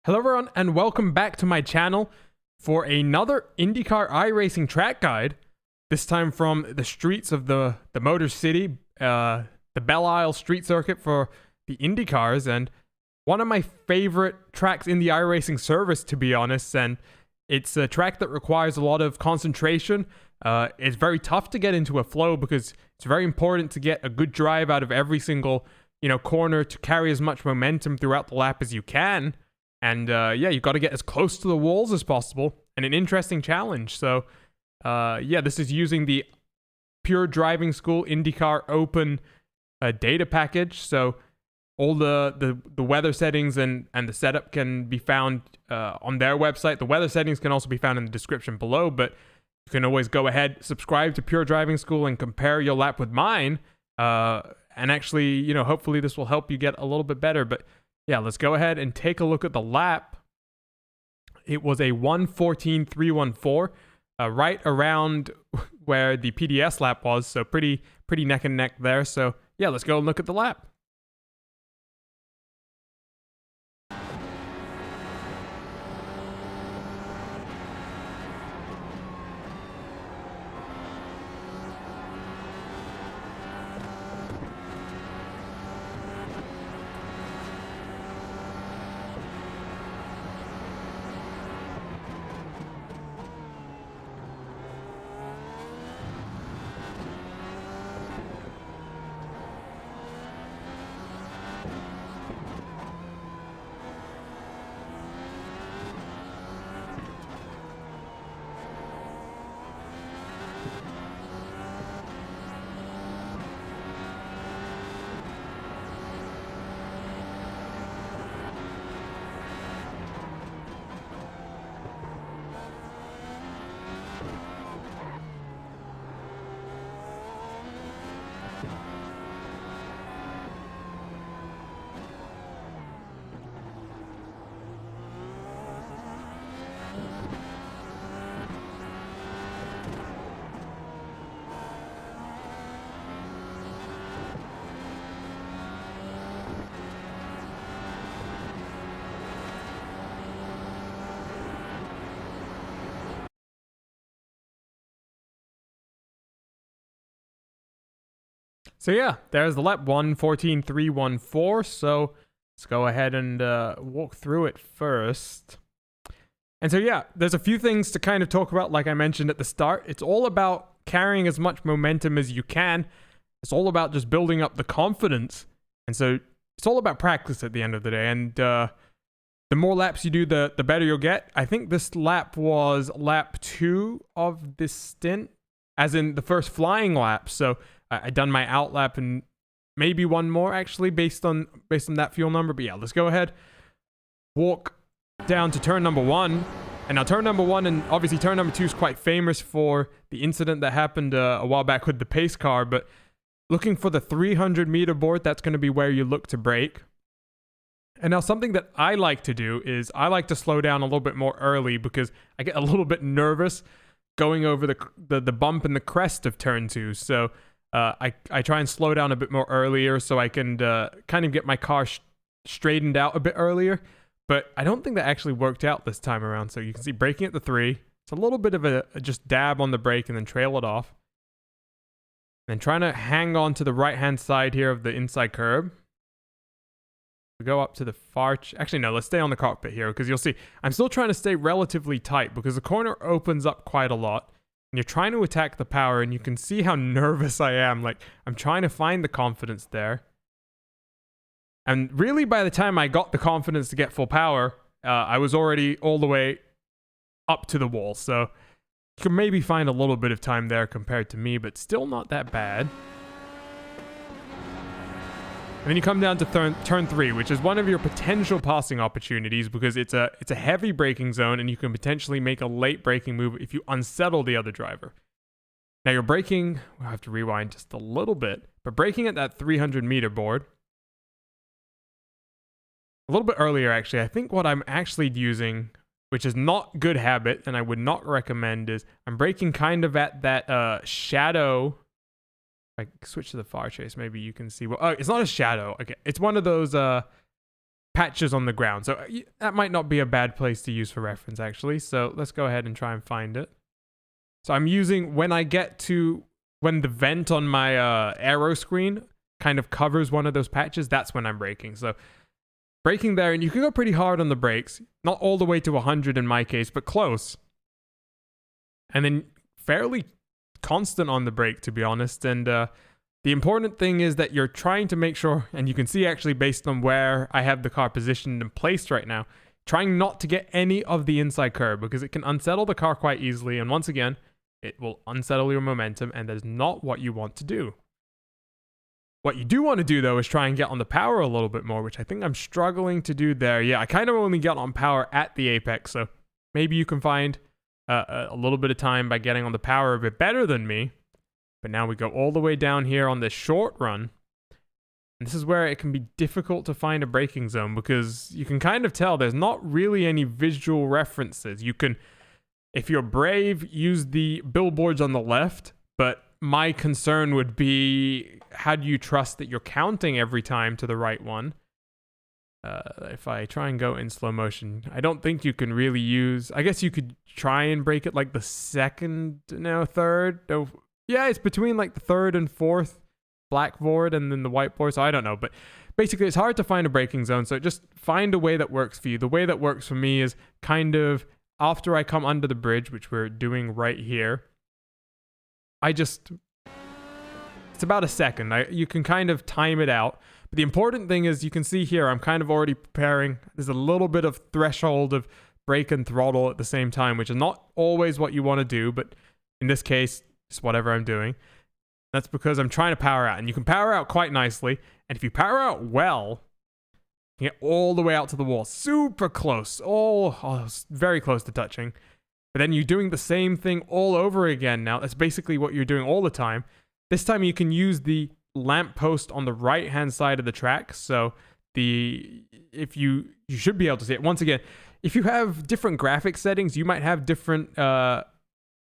Hello everyone and welcome back to my channel for another IndyCar iRacing track guide. This time from the streets of the Motor City, the Belle street circuit for the IndyCars, and one of my favorite tracks in the iRacing service, to be honest. And it's a track that requires a lot of concentration. It's very tough to get into a flow because it's very important to get a good drive out of every single corner to carry as much momentum throughout the lap as you can. And yeah, you've got to get as close to the walls as possible, and an interesting challenge. So yeah, this is using the Pure Driving School IndyCar Open data package. So all the weather settings and the setup can be found on their website. The weather settings can also be found in the description below, but you can always go ahead, subscribe to Pure Driving School, and compare your lap with mine. And actually, hopefully this will help you get a little bit better. But yeah, let's go ahead and take a look at the lap. It was a 1:14.314, right around where the PDS lap was, so pretty neck and neck there. So yeah, let's go and look at the lap. So yeah, there's the lap, 1:14.314. So let's go ahead and walk through it first. And so yeah, there's a few things to kind of talk about, like I mentioned at the start. It's all about carrying as much momentum as you can. It's all about just building up the confidence. And so it's all about practice at the end of the day. And the more laps you do, the better you'll get. I think this lap was lap 2 of this stint, as in the first flying lap. So I done my out lap and maybe one more actually based on that fuel number. But yeah, let's go ahead, walk down to turn number 1. And now turn number 1 and obviously turn number 2 is quite famous for the incident that happened a while back with the pace car. But looking for the 300-meter board, that's going to be where you look to brake. And now something that I like to do is I like to slow down a little bit more early because I get a little bit nervous going over the bump and the crest of turn 2. So I try and slow down a bit more earlier so I can kind of get my car straightened out a bit earlier. But I don't think that actually worked out this time around. So you can see braking at the 3. It's a little bit of a just dab on the brake and then trail it off. Then trying to hang on to the right-hand side here of the inside curb. We go up to the far... Actually, no, let's stay on the cockpit here because you'll see I'm still trying to stay relatively tight because the corner opens up quite a lot. And you're trying to attack the power, and you can see how nervous I am. Like, I'm trying to find the confidence there. And really, by the time I got the confidence to get full power, I was already all the way up to the wall. So you can maybe find a little bit of time there compared to me, but still not that bad. And then you come down to turn 3, which is one of your potential passing opportunities because it's a heavy braking zone and you can potentially make a late braking move if you unsettle the other driver. Now you're braking, we'll have to rewind just a little bit, but braking at that 300-meter board. A little bit earlier, actually, I think what I'm actually using, which is not good habit and I would not recommend, is I'm braking kind of at that shadow. If I switch to the far chase, maybe you can see. Well, it's not a shadow. Okay, it's one of those patches on the ground. So that might not be a bad place to use for reference, actually. So let's go ahead and try and find it. So I'm using, when the vent on my aero screen kind of covers one of those patches, that's when I'm braking. So braking there, and you can go pretty hard on the brakes. Not all the way to 100 in my case, but close. And then fairly constant on the brake, to be honest. And the important thing is that you're trying to make sure, and you can see actually based on where I have the car positioned and placed right now, trying not to get any of the inside curb, because it can unsettle the car quite easily. And once again, it will unsettle your momentum, and that is not what you want to do. What you do want to do, though, is try and get on the power a little bit more, which I think I'm struggling to do there. Yeah, I kind of only got on power at the apex, so maybe you can find a little bit of time by getting on the power a bit better than me. But now we go all the way down here on this short run. And this is where it can be difficult to find a braking zone, because you can kind of tell there's not really any visual references. You can, if you're brave, use the billboards on the left, but my concern would be, how do you trust that you're counting every time to the right one? If I try and go in slow motion, I don't think you can really use, I guess you could try and break it like the second, no, third. No, yeah, it's between like the third and fourth blackboard and then the whiteboard. So I don't know, but basically it's hard to find a braking zone. So just find a way that works for you. The way that works for me is kind of after I come under the bridge, which we're doing right here. It's about a second. You can kind of time it out. But the important thing is, you can see here, I'm kind of already preparing. There's a little bit of threshold of brake and throttle at the same time, which is not always what you want to do. But in this case, it's whatever I'm doing. That's because I'm trying to power out. And you can power out quite nicely. And if you power out well, you get all the way out to the wall. Super close. Very close to touching. But then you're doing the same thing all over again now. That's basically what you're doing all the time. This time you can use the lamp post on the right hand side of the track. So if you should be able to see it. Once again, if you have different graphic settings, you might have different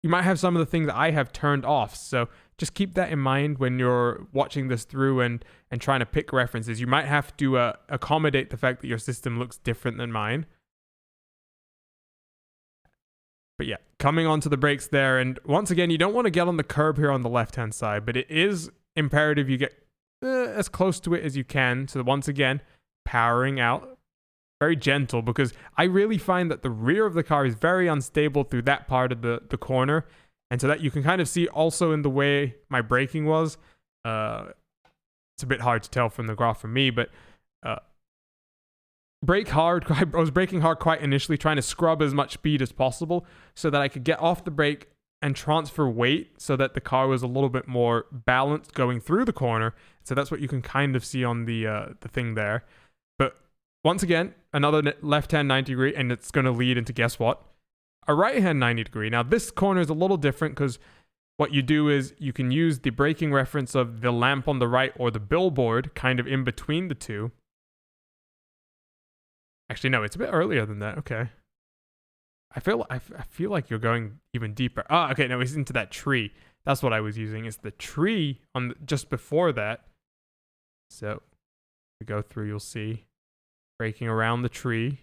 you might have some of the things that I have turned off. So just keep that in mind when you're watching this through and trying to pick references. You might have to accommodate the fact that your system looks different than mine. But yeah, coming onto the brakes there, and once again, you don't want to get on the curb here on the left-hand side, but it is imperative you get as close to it as you can. So once again, powering out, very gentle, because I really find that the rear of the car is very unstable through that part of the corner, and so that you can kind of see also in the way my braking was. It's a bit hard to tell from the graph for me, but brake hard. I was braking hard quite initially, trying to scrub as much speed as possible so that I could get off the brake and transfer weight so that the car was a little bit more balanced going through the corner. So that's what you can kind of see on the thing there. But once again, another left-hand 90 degree, and it's going to lead into, guess what? A right-hand 90 degree. Now this corner is a little different, because what you do is you can use the braking reference of the lamp on the right or the billboard kind of in between the two. Actually, no, it's a bit earlier than that. Okay. I feel like you're going even deeper. Ah, okay, no, it's into that tree. That's what I was using. It's the tree on just before that. So, we go through, you'll see. Braking around the tree.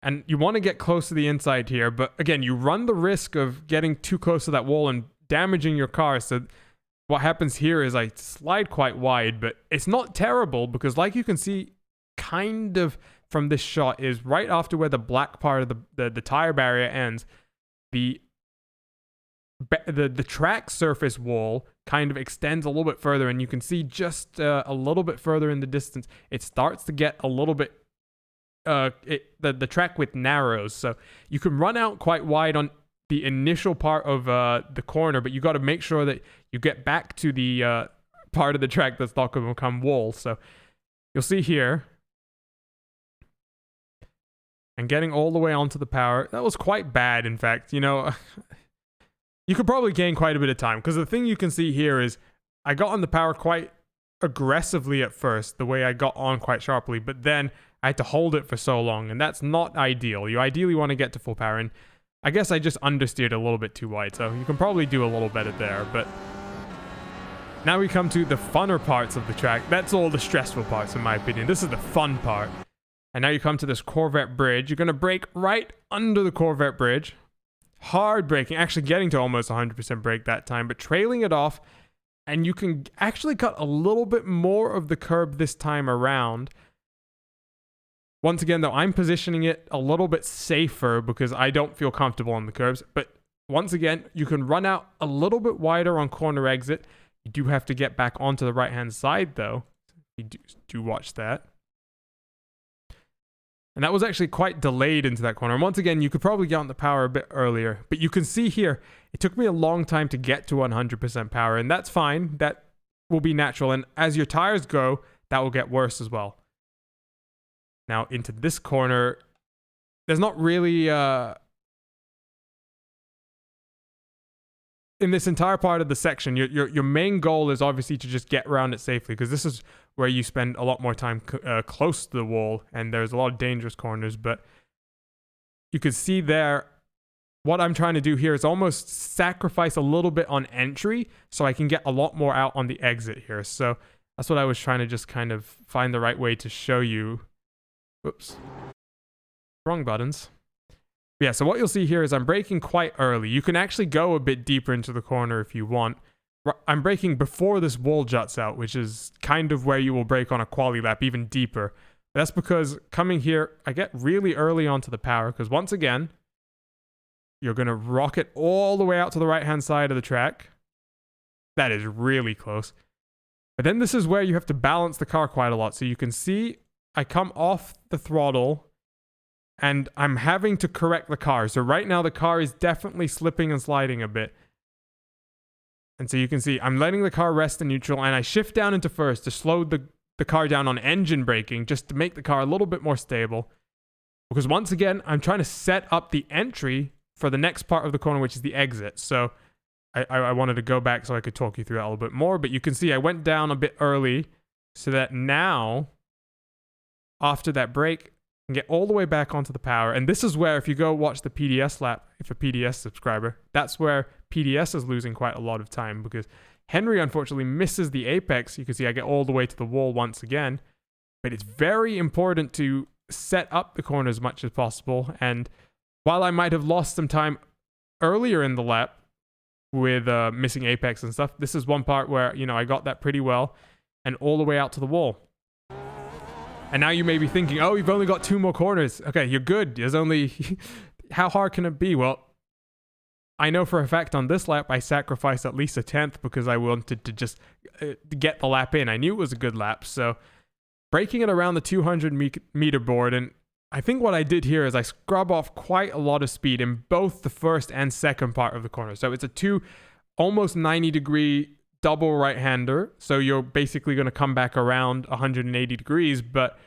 And you want to get close to the inside here, but again, you run the risk of getting too close to that wall and damaging your car. So, what happens here is I slide quite wide, but it's not terrible, because like you can see kind of from this shot is right after where the black part of the tire barrier ends, the track surface wall kind of extends a little bit further, and you can see just a little bit further in the distance it starts to get a little bit the track width narrows, so you can run out quite wide on the initial part of the corner, but you got to make sure that you get back to the part of the track that's not going to become wall. So you'll see here, and getting all the way onto the power, that was quite bad, in fact. You know, you could probably gain quite a bit of time, because the thing you can see here is I got on the power quite aggressively at first, the way I got on quite sharply, but then I had to hold it for so long, and that's not ideal. You ideally want to get to full power, and I guess I just understeered a little bit too wide, so you can probably do a little better there, but Now we come to the funner parts of the track. That's all the stressful parts, in my opinion. This is the fun part. And now you come to this Corvette Bridge. You're going to brake right under the Corvette Bridge. Hard braking, actually getting to almost 100% brake that time, but trailing it off. And you can actually cut a little bit more of the curb this time around. Once again, though, I'm positioning it a little bit safer because I don't feel comfortable on the curbs. But once again, you can run out a little bit wider on corner exit. You do have to get back onto the right-hand side, though. You do watch that. And that was actually quite delayed into that corner. And once again, you could probably get on the power a bit earlier. But you can see here, it took me a long time to get to 100% power. And that's fine. That will be natural. And as your tires go, that will get worse as well. Now, into this corner, there's not really... in this entire part of the section, your main goal is obviously to just get around it safely, because this is where you spend a lot more time close to the wall, and there's a lot of dangerous corners. But you can see there, what I'm trying to do here is almost sacrifice a little bit on entry so I can get a lot more out on the exit here. So that's what I was trying to just kind of find the right way to show you. Whoops. Wrong buttons. Yeah, so what you'll see here is I'm braking quite early. You can actually go a bit deeper into the corner if you want. I'm braking before this wall juts out, which is kind of where you will brake on a quali lap, even deeper. That's because coming here, I get really early onto the power, because once again, you're going to rocket all the way out to the right-hand side of the track. That is really close. But then this is where you have to balance the car quite a lot. So you can see I come off the throttle, and I'm having to correct the car. So right now the car is definitely slipping and sliding a bit. And so you can see I'm letting the car rest in neutral, and I shift down into first to slow the car down on engine braking just to make the car a little bit more stable. Because once again, I'm trying to set up the entry for the next part of the corner, which is the exit. So I wanted to go back so I could talk you through that a little bit more. But you can see I went down a bit early so that now, after that brake, and get all the way back onto the power. And this is where, if you go watch the PDS lap, if a PDS subscriber, that's where PDS is losing quite a lot of time, because Henry unfortunately misses the apex. You can see I get all the way to the wall once again. But it's very important to set up the corner as much as possible. And while I might have lost some time earlier in the lap with missing apex and stuff, this is one part where, you know, I got that pretty well and all the way out to the wall. And now you may be thinking, oh, you've only got 2 more corners. Okay, you're good. There's only... How hard can it be? Well, I know for a fact on this lap, I sacrificed at least a 10th because I wanted to just get the lap in. I knew it was a good lap. So braking it around the 200 meter board. And I think what I did here is I scrub off quite a lot of speed in both the first and second part of the corner. So it's a almost 90-degree double right-hander, so you're basically going to come back around 180 degrees, but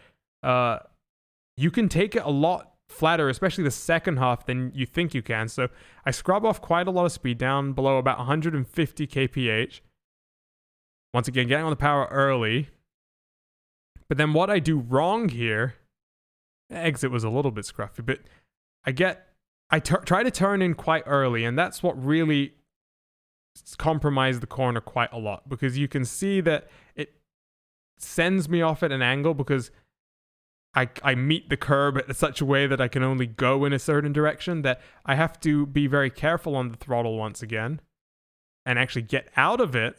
you can take it a lot flatter, especially the second half, than you think you can. So I scrub off quite a lot of speed down below about 150 kph. Once again, getting on the power early. But then what I do wrong here, exit was a little bit scruffy, but I try to turn in quite early, and that's what really compromise the corner quite a lot, because you can see that it sends me off at an angle because I meet the curb in such a way that I can only go in a certain direction, that I have to be very careful on the throttle once again and actually get out of it.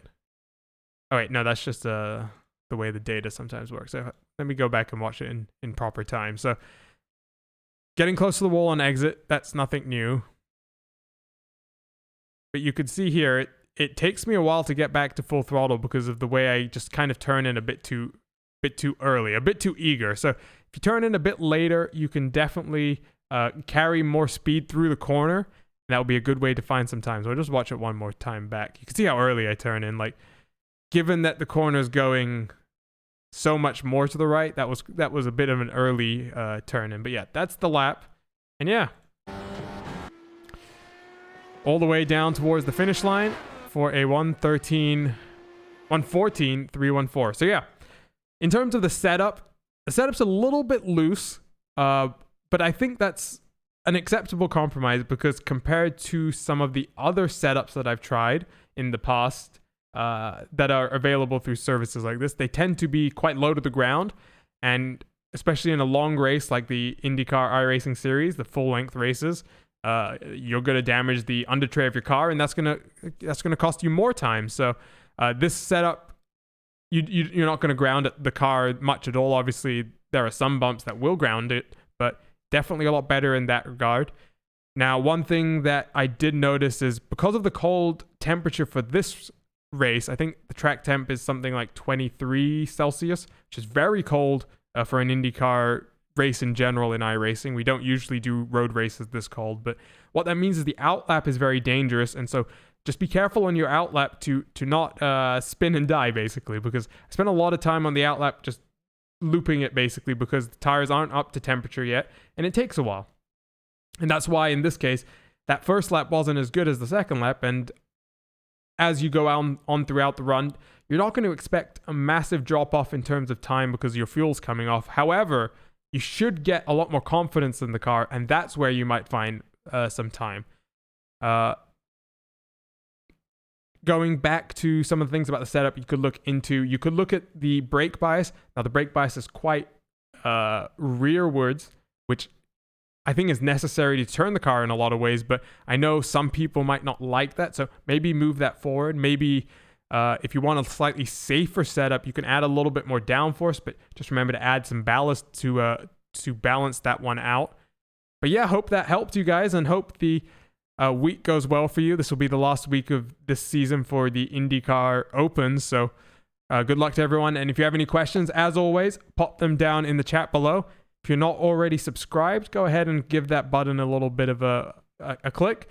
Oh wait, no, that's just the way the data sometimes works. So let me go back and watch it in proper time. So getting close to the wall on exit, that's nothing new. But you could see here, it takes me a while to get back to full throttle because of the way I just kind of turn in a bit too early, a bit too eager. So if you turn in a bit later, you can definitely carry more speed through the corner. That would be a good way to find some time. So I'll just watch it one more time back. You can see how early I turn in. Like, given that the corner is going so much more to the right, that was a bit of an early turn in. But yeah, that's the lap. And yeah, all the way down towards the finish line for a 114.314. So yeah, in terms of the setup's a little bit loose, but I think that's an acceptable compromise, because compared to some of the other setups that I've tried in the past, that are available through services like this, they tend to be quite low to the ground, and especially in a long race like the IndyCar iRacing series, the full-length races, you're going to damage the under tray of your car, and that's gonna cost you more time. So this setup, you're not going to ground the car much at all. Obviously, there are some bumps that will ground it, but definitely a lot better in that regard. Now, one thing that I did notice is because of the cold temperature for this race, I think the track temp is something like 23 Celsius, which is very cold for an IndyCar race in general in iRacing. We don't usually do road races this cold, but what that means is the outlap is very dangerous, and so just be careful on your outlap to not spin and die, basically, because I spent a lot of time on the outlap just looping it, basically, because the tires aren't up to temperature yet, and it takes a while. And that's why, in this case, that first lap wasn't as good as the second lap, and as you go on throughout the run, you're not going to expect a massive drop-off in terms of time because your fuel's coming off. However, you should get a lot more confidence in the car, and that's where you might find some time. Going back to some of the things about the setup you could look at the brake bias. Now, the brake bias is quite rearwards, which I think is necessary to turn the car in a lot of ways, but I know some people might not like that, so maybe move that forward. Maybe if you want a slightly safer setup, you can add a little bit more downforce, but just remember to add some ballast to balance that one out. But yeah, hope that helped you guys, and hope the week goes well for you. This will be the last week of this season for the IndyCar Opens, so good luck to everyone. And if you have any questions, as always, pop them down in the chat below. If you're not already subscribed, go ahead and give that button a little bit of a click.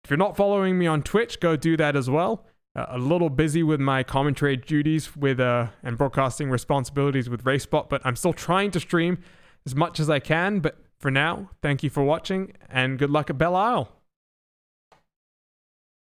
If you're not following me on Twitch, go do that as well. A little busy with my commentary duties and broadcasting responsibilities with RaceSpot, but I'm still trying to stream as much as I can. But for now, thank you for watching, and good luck at Belle.